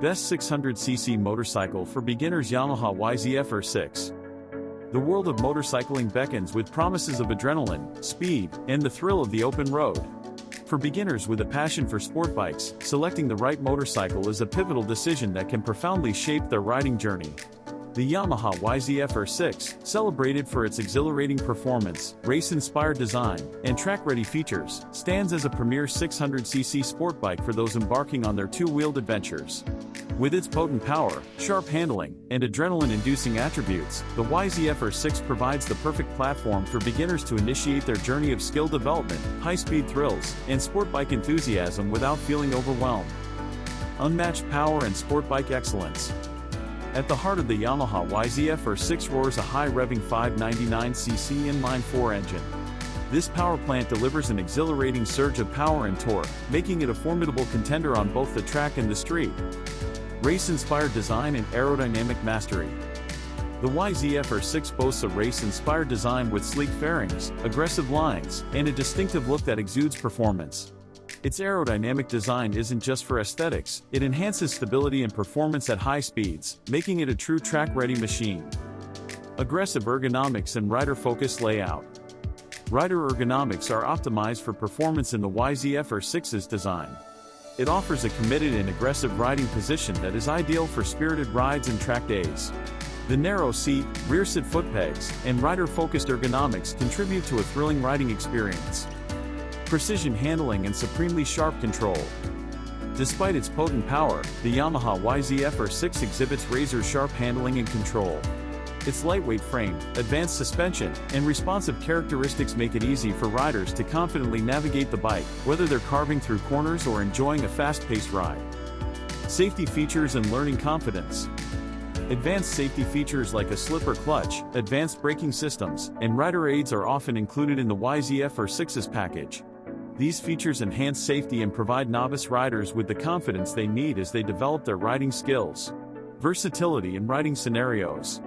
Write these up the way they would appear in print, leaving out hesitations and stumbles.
Best 600cc motorcycle for beginners. Yamaha YZF R6. The world of motorcycling beckons with promises of adrenaline, speed, and the thrill of the open road. For beginners with a passion for sport bikes, selecting the right motorcycle is a pivotal decision that can profoundly shape their riding journey. The Yamaha YZF R6, celebrated for its exhilarating performance, race-inspired design, and track-ready features, stands as a premier 600cc sport bike for those embarking on their two-wheeled adventures. With its potent power, sharp handling, and adrenaline-inducing attributes, the YZF R6 provides the perfect platform for beginners to initiate their journey of skill development, high-speed thrills, and sport bike enthusiasm without feeling overwhelmed. Unmatched power and sport bike excellence. At the heart of the Yamaha YZF R6 roars a high-revving 599cc inline-4 engine. This power plant delivers an exhilarating surge of power and torque, making it a formidable contender on both the track and the street. Race-inspired design and aerodynamic mastery. The YZF R6 boasts a race-inspired design with sleek fairings, aggressive lines, and a distinctive look that exudes performance. Its aerodynamic design isn't just for aesthetics, it enhances stability and performance at high speeds, making it a true track-ready machine. Aggressive ergonomics and rider-focused layout. Rider ergonomics are optimized for performance in the YZF R6's design. It offers a committed and aggressive riding position that is ideal for spirited rides and track days. The narrow seat, rear seat foot pegs, and rider-focused ergonomics contribute to a thrilling riding experience. Precision handling and supremely sharp control. Despite its potent power, the Yamaha YZF R6 exhibits razor-sharp handling and control. Its lightweight frame, advanced suspension, and responsive characteristics make it easy for riders to confidently navigate the bike, whether they're carving through corners or enjoying a fast-paced ride. Safety features and learning confidence. Advanced safety features like a slipper clutch, advanced braking systems, and rider aids are often included in the YZF R6's package. These features enhance safety and provide novice riders with the confidence they need as they develop their riding skills. Versatility in riding scenarios.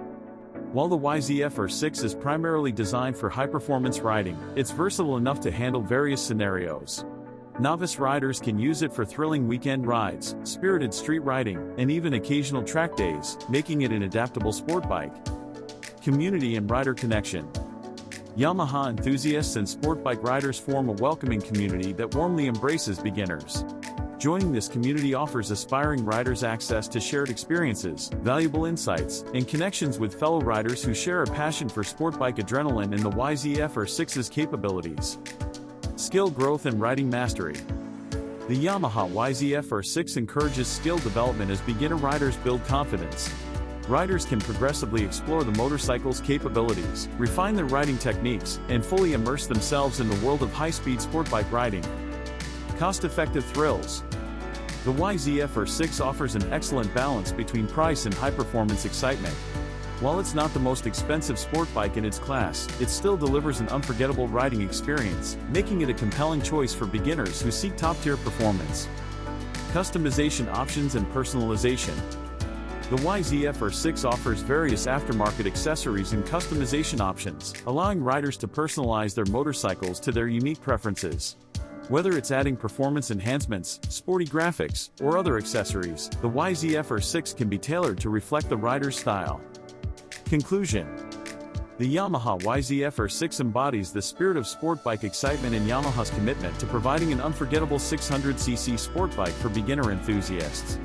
While the YZF R6 is primarily designed for high-performance riding, it's versatile enough to handle various scenarios. Novice riders can use it for thrilling weekend rides, spirited street riding, and even occasional track days, making it an adaptable sport bike. Community and rider connection. Yamaha enthusiasts and sport bike riders form a welcoming community that warmly embraces beginners. Joining this community offers aspiring riders access to shared experiences, valuable insights, and connections with fellow riders who share a passion for sport bike adrenaline and the YZF R6's capabilities. Skill growth and riding mastery. The Yamaha YZF R6 encourages skill development as beginner riders build confidence. Riders can progressively explore the motorcycle's capabilities, refine their riding techniques, and fully immerse themselves in the world of high-speed sport bike riding. Cost-effective thrills. The YZF R6 offers an excellent balance between price and high-performance excitement. While it's not the most expensive sport bike in its class, it still delivers an unforgettable riding experience, making it a compelling choice for beginners who seek top-tier performance. Customization options and personalization. The YZF R6 offers various aftermarket accessories and customization options, allowing riders to personalize their motorcycles to their unique preferences. Whether it's adding performance enhancements, sporty graphics, or other accessories, the YZF R6 can be tailored to reflect the rider's style. Conclusion. The Yamaha YZF R6 embodies the spirit of sport bike excitement and Yamaha's commitment to providing an unforgettable 600cc sport bike for beginner enthusiasts.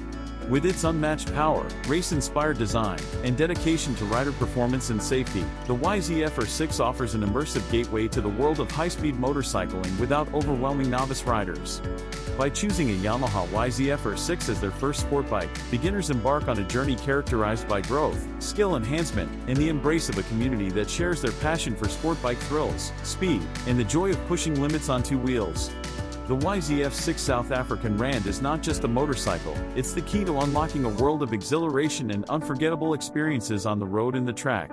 With its unmatched power, race-inspired design, and dedication to rider performance and safety, the YZF R6 offers an immersive gateway to the world of high-speed motorcycling without overwhelming novice riders. By choosing a Yamaha YZF R6 as their first sport bike, beginners embark on a journey characterized by growth, skill enhancement, and the embrace of a community that shares their passion for sport bike thrills, speed, and the joy of pushing limits on two wheels. The YZF 6 South African Rand is not just a motorcycle, it's the key to unlocking a world of exhilaration and unforgettable experiences on the road and the track.